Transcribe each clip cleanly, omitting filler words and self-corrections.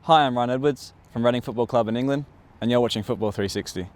Hi, I'm Ryan Edwards from Reading Football Club in England, and you're watching Football 360.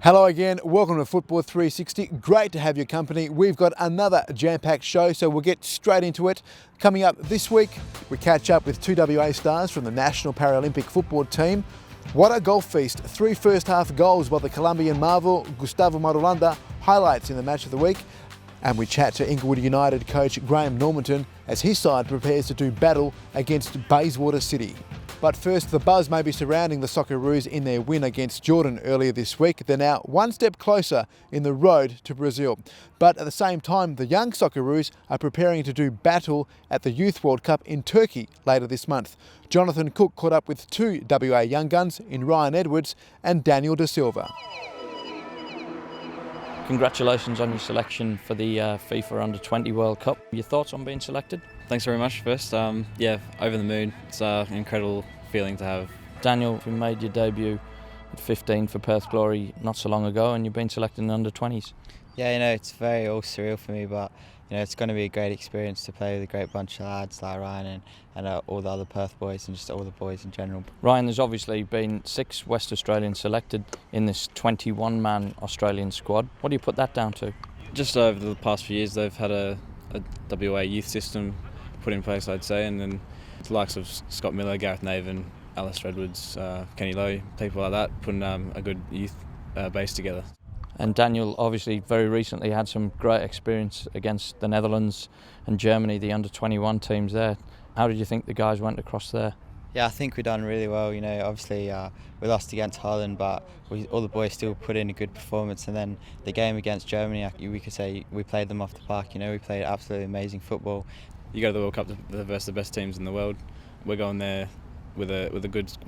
Hello again, welcome to Football 360. Great to have your company. We've got another jam-packed show, so we'll get straight into it. Coming up this week, we catch up with two WA stars from the National Paralympic football team. What a goal feast. 3 first-half goals by the Colombian marvel, Gustavo Marulanda, highlights in the match of the week. And we chat to Inglewood United coach Graham Normanton as his side prepares to do battle against Bayswater City. But first, the buzz may be surrounding the Socceroos in their win against Jordan earlier this week. They're now one step closer in the road to Brazil. But at the same time, the Young Socceroos are preparing to do battle at the Youth World Cup in Turkey later this month. Jonathan Cook caught up with two WA young guns in Ryan Edwards and Daniel de Silva. Congratulations on your selection for the FIFA Under-20 World Cup. Your thoughts on being selected? Thanks very much first. Yeah, over the moon. It's an incredible feeling to have. Daniel, you made your debut at 15 for Perth Glory not so long ago, and you've been selected in the Under-20s. Yeah, it's very all surreal for me, but it's going to be a great experience to play with a great bunch of lads like Ryan and all the other Perth boys and just all the boys in general. Ryan, there's obviously been 6 West Australians selected in this 21-man Australian squad. What do you put that down to? Just over the past few years, they've had a WA youth system put in place, I'd say, and then the likes of Scott Miller, Gareth Naven, Alistair Edwards, Kenny Lowe, people like that, putting a good youth base together. And Daniel obviously very recently had some great experience against the Netherlands and Germany, the under-21 teams there. How did you think the guys went across there? Yeah, I think we've done really well. Obviously we lost against Holland, but all the boys still put in a good performance. And then the game against Germany, we could say we played them off the park. We played absolutely amazing football. You go to the World Cup versus the best teams in the world. We're going there with a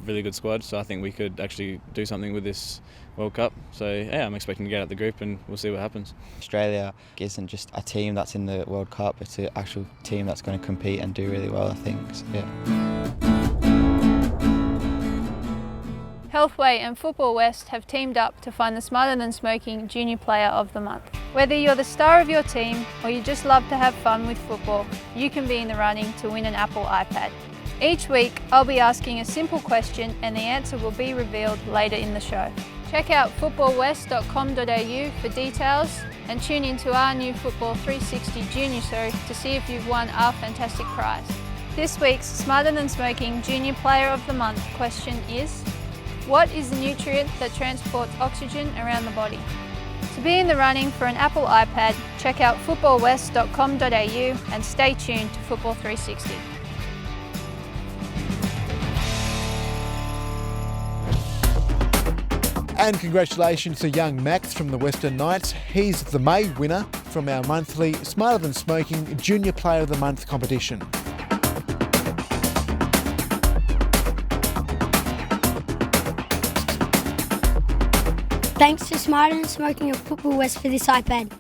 really good squad, so I think we could actually do something with this World Cup. So yeah, I'm expecting to get out the group and we'll see what happens. Australia Isn't just a team that's in the World Cup, it's an actual team that's going to compete and do really well, I think. So, yeah. Healthway and Football West have teamed up to find the Smarter Than Smoking Junior Player of the Month. Whether you're the star of your team or you just love to have fun with football, you can be in the running to win an Apple iPad. Each week, I'll be asking a simple question and the answer will be revealed later in the show. Check out footballwest.com.au for details and tune into our new Football 360 Junior Show to see if you've won our fantastic prize. This week's Smarter Than Smoking Junior Player of the Month question is: what is the nutrient that transports oxygen around the body? To be in the running for an Apple iPad, check out footballwest.com.au and stay tuned to Football 360. And congratulations to young Max from the Western Knights. He's the May winner from our monthly Smarter Than Smoking Junior Player of the Month competition. Thanks to Smarter Than Smoking of Football West for this iPad.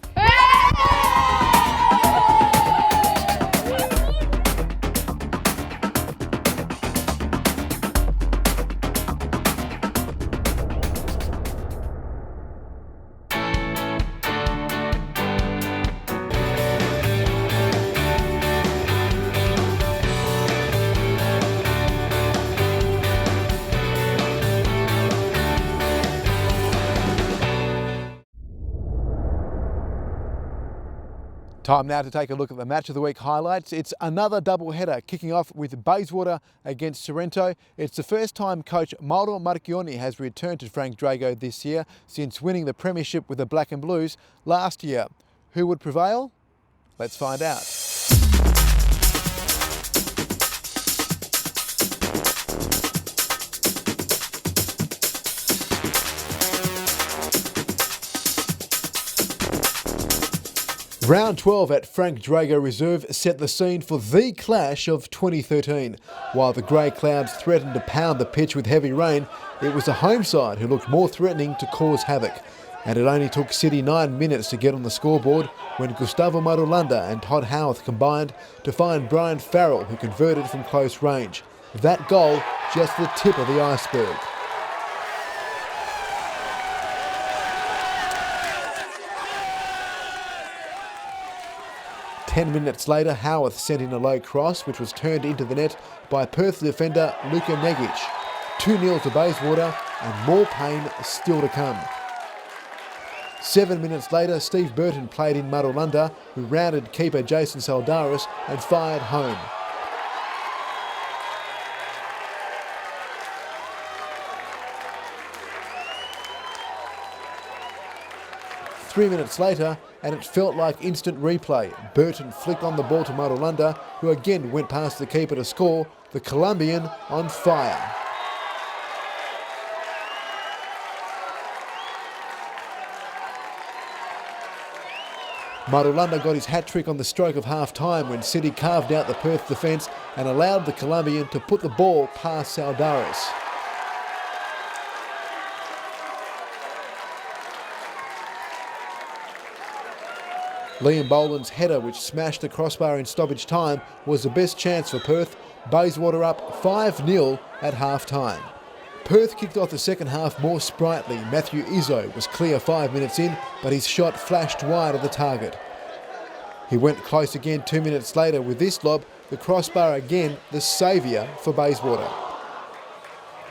Time now to take a look at the Match of the Week highlights. It's another double-header, kicking off with Bayswater against Sorrento. It's the first time coach Mauro Marchionni has returned to Frank Drago this year since winning the premiership with the Black and Blues last year. Who would prevail? Let's find out. Round 12 at Frank Drago Reserve set the scene for the clash of 2013. While the grey clouds threatened to pound the pitch with heavy rain, it was the home side who looked more threatening to cause havoc. And it only took City 9 minutes to get on the scoreboard when Gustavo Marulanda and Todd Howarth combined to find Brian Farrell, who converted from close range. That goal, just the tip of the iceberg. Ten minutes later, Howarth sent in a low cross, which was turned into the net by Perth defender Luka Negic. 2-0 to Bayswater, and more pain still to come. 7 minutes later, Steve Burton played in Marulanda, who rounded keeper Jason Saldaris and fired home. Three minutes later, and it felt like instant replay. Burton flicked on the ball to Marulanda, who again went past the keeper to score, the Colombian on fire. Marulanda got his hat-trick on the stroke of half-time when City carved out the Perth defence and allowed the Colombian to put the ball past Saldaris. Liam Boland's header, which smashed the crossbar in stoppage time, was the best chance for Perth. Bayswater up 5-0 at half-time. Perth kicked off the second half more sprightly. Matthew Izzo was clear 5 minutes in, but his shot flashed wide of the target. He went close again 2 minutes later with this lob, the crossbar again, the saviour for Bayswater.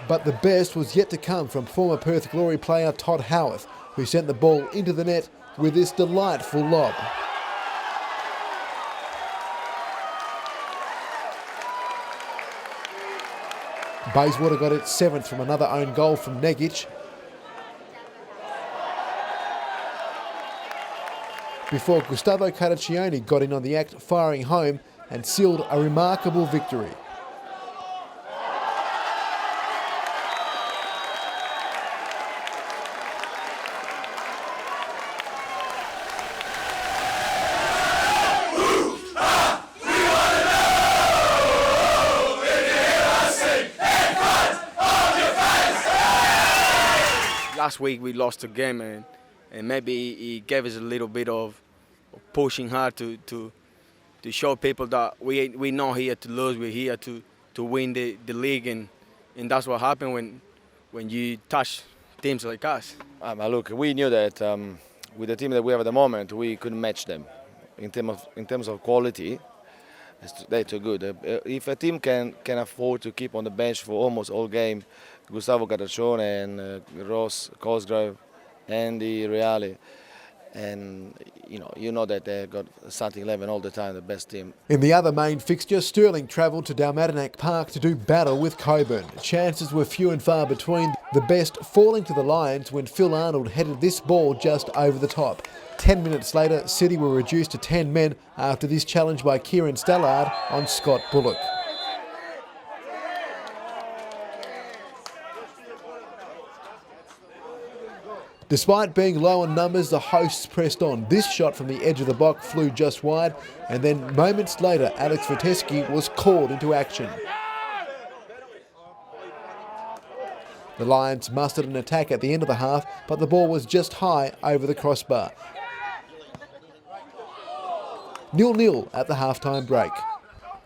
But the best was yet to come from former Perth Glory player Todd Howarth, who sent the ball into the net with this delightful lob. Bayswater got its seventh from another own goal from Negic. Before Gustavo Caraccioni got in on the act, firing home and sealed a remarkable victory. Last week we lost the game, and maybe it gave us a little bit of pushing hard to show people that we're not here to lose, we're here to win the league, and that's what happened when you touch teams like us. Look, we knew that with the team that we have at the moment, we couldn't match them in terms of quality. They're too good. If a team can afford to keep on the bench for almost all game, Gustavo Caraccioni and Ross Cosgrove, Andy Reale, and you know that they've got starting 11 all the time, the best team. In the other main fixture, Stirling travelled to Dalmatinach Park to do battle with Coburn. Chances were few and far between, the best falling to the Lions when Phil Arnold headed this ball just over the top. 10 minutes later, City were reduced to 10 men after this challenge by Kieran Stallard on Scott Bullock. Despite being low on numbers, the hosts pressed on. This shot from the edge of the box flew just wide, and then moments later, Alex Viteschi was called into action. The Lions mustered an attack at the end of the half, but the ball was just high over the crossbar. 0-0 at the half-time break.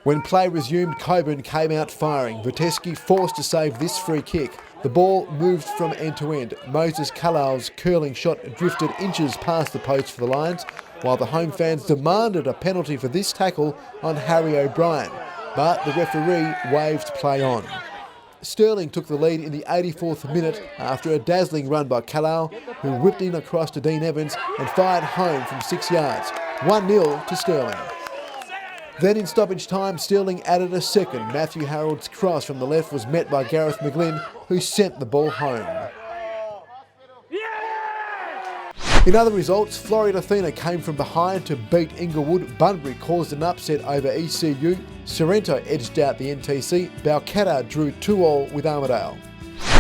When play resumed, Coburn came out firing. Viteschi forced to save this free kick. The ball moved from end to end. Moses Carlisle's curling shot drifted inches past the post for the Lions, while the home fans demanded a penalty for this tackle on Harry O'Brien, but the referee waved play on. Stirling took the lead in the 84th minute after a dazzling run by Carlisle, who whipped in across to Dean Evans and fired home from 6 yards. 1-0 to Stirling. Then in stoppage time, Stirling added a second. Matthew Harold's cross from the left was met by Gareth McGlynn, who sent the ball home. In other results, Florida Athena came from behind to beat Inglewood. Bunbury caused an upset over ECU. Sorrento edged out the NTC. Balcatta drew 2-2 with Armidale.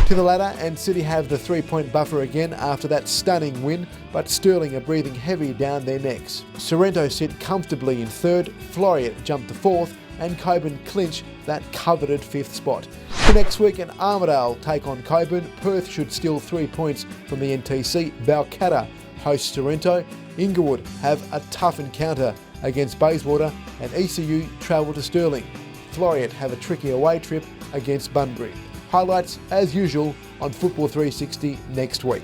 to the ladder, and City have the 3-point buffer again after that stunning win, but Stirling are breathing heavy down their necks. Sorrento sit comfortably in third, Floriat jump to fourth, and Coburn clinch that coveted fifth spot. For next week, an Armidale take on Coburn, Perth should steal 3 points from the NTC, Balcatta hosts Sorrento, Inglewood have a tough encounter against Bayswater, and ECU travel to Stirling. Floriat have a tricky away trip against Bunbury. Highlights, as usual, on Football 360 next week.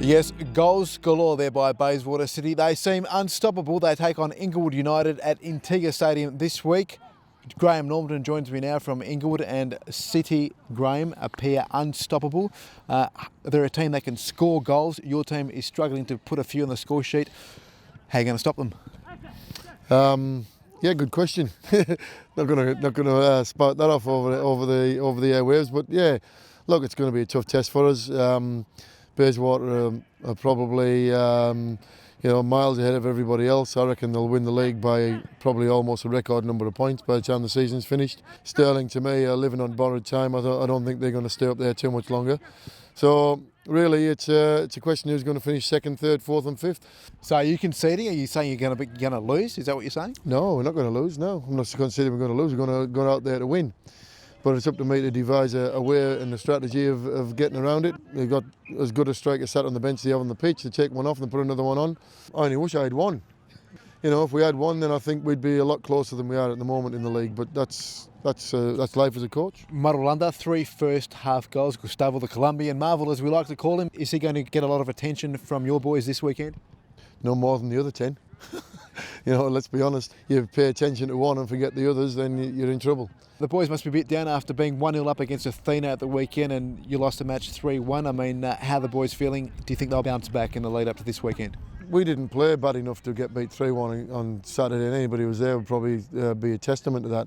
Yes, goals galore there by Bayswater City. They seem unstoppable. They take on Inglewood United at Intiga Stadium this week. Graham Normanton joins me now from Inglewood, and City, Graham, appear unstoppable. They're a team that can score goals. Your team is struggling to put a few on the score sheet. How are you going to stop them? Yeah, good question. not gonna spout that off over the airwaves, but yeah, look, it's going to be a tough test for us. Bayswater are probably miles ahead of everybody else. I reckon they'll win the league by probably almost a record number of points by the time the season's finished. Stirling, to me, are living on borrowed time. I don't think they're going to stay up there too much longer. So really, it's a question who's going to finish second, third, fourth, and fifth. So are you conceding? Are you saying you're going to lose? Is that what you're saying? No, we're not going to lose. No, I'm not conceding we're going to lose. We're going to go out there to win. But it's up to me to devise a way and a strategy of getting around it. They've got as good a striker sat on the bench as they have on the pitch. They take one off and put another one on. I only wish I had one. If we had one, then I think we'd be a lot closer than we are at the moment in the league. But that's life as a coach. Marulanda, 3 first half goals. Gustavo, the Colombian Marvel, as we like to call him. Is he going to get a lot of attention from your boys this weekend? No more than the other 10. Let's be honest. You pay attention to one and forget the others, then you're in trouble. The boys must be a bit down after being 1-0 up against Athena at the weekend, and you lost the match 3-1. I mean, how are the boys feeling? Do you think they'll bounce back in the lead up to this weekend? We didn't play bad enough to get beat 3-1 on Saturday, and anybody who was there would probably be a testament to that.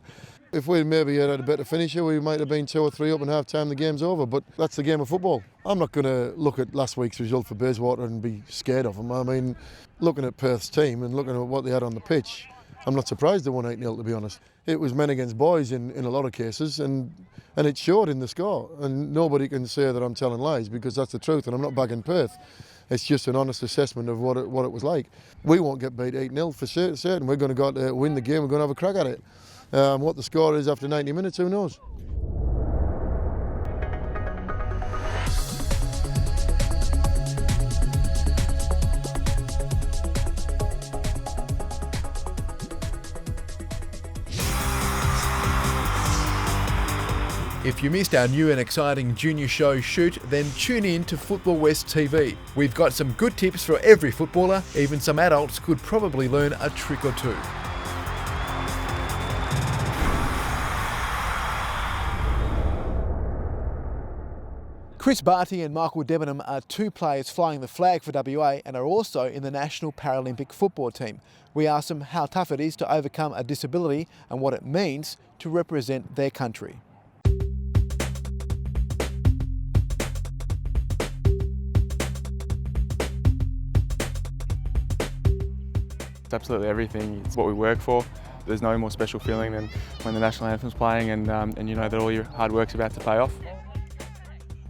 If we maybe had a better finisher, we might have been 2 or 3 up in half time, the game's over, but that's the game of football. I'm not going to look at last week's result for Bayswater and be scared of them. I mean, looking at Perth's team and looking at what they had on the pitch, I'm not surprised they won 8-0, to be honest. It was men against boys in a lot of cases, and it showed in the score. And nobody can say that I'm telling lies, because that's the truth, and I'm not bagging Perth. It's just an honest assessment of what it was like. We won't get beat 8-0 for certain. We're going to go out there, win the game, we're going to have a crack at it. What the score is after 90 minutes, who knows? If you missed our new and exciting junior show Shoot, then tune in to Football West TV. We've got some good tips for every footballer. Even some adults could probably learn a trick or two. Chris Botti and Michael Demonym are 2 players flying the flag for WA and are also in the National Paralympic football team. We asked them how tough it is to overcome a disability and what it means to represent their country. It's absolutely everything. It's what we work for. There's no more special feeling than when the national anthem's playing and you know that all your hard work's about to pay off.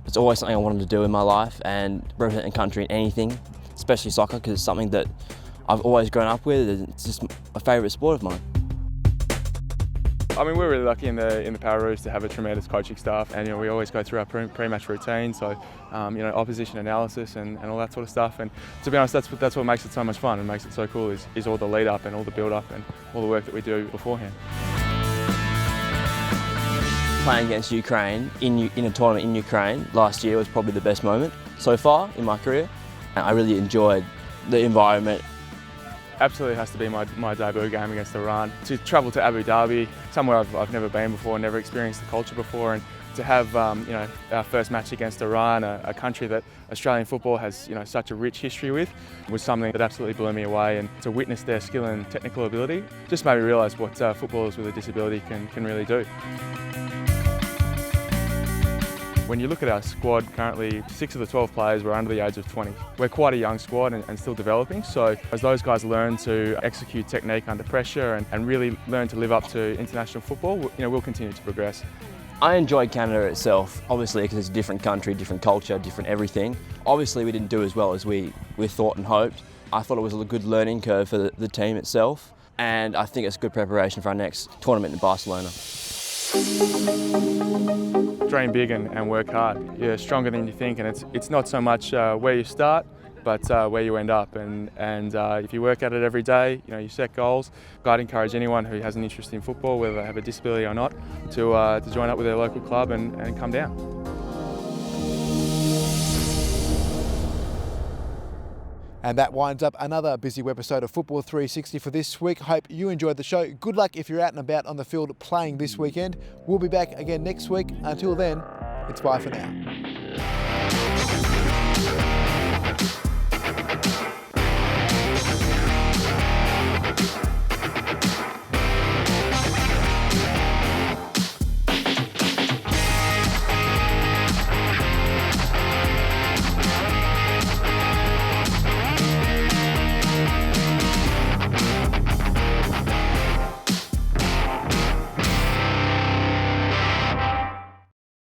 It's always something I wanted to do in my life, and representing country in anything, especially soccer, because it's something that I've always grown up with. It's just a favourite sport of mine. I mean, we're really lucky in the Pararoos to have a tremendous coaching staff, and we always go through our pre-match routine, so opposition analysis and all that sort of stuff. And to be honest, that's what makes it so much fun and makes it so cool is all the lead up and all the build up and all the work that we do beforehand. Playing against Ukraine in a tournament in Ukraine last year was probably the best moment so far in my career. I really enjoyed the environment. Absolutely has to be my debut game against Iran. To travel to Abu Dhabi, somewhere I've never been before, never experienced the culture before, and to have our first match against Iran, a country that Australian football has such a rich history with, was something that absolutely blew me away. And to witness their skill and technical ability just made me realise what footballers with a disability can really do. When you look at our squad currently, 6 of the 12 players were under the age of 20. We're quite a young squad and still developing, so as those guys learn to execute technique under pressure and really learn to live up to international football, we'll continue to progress. I enjoyed Canada itself, obviously because it's a different country, different culture, different everything. Obviously we didn't do as well as we thought and hoped. I thought it was a good learning curve for the team itself, and I think it's good preparation for our next tournament in Barcelona. Dream big and work hard. You're stronger than you think, and it's not so much where you start, but where you end up. And if you work at it every day, you set goals. I'd encourage anyone who has an interest in football, whether they have a disability or not, to join up with their local club and come down. And that winds up another busy episode of Football 360 for this week. Hope you enjoyed the show. Good luck if you're out and about on the field playing this weekend. We'll be back again next week. Until then, it's bye for now.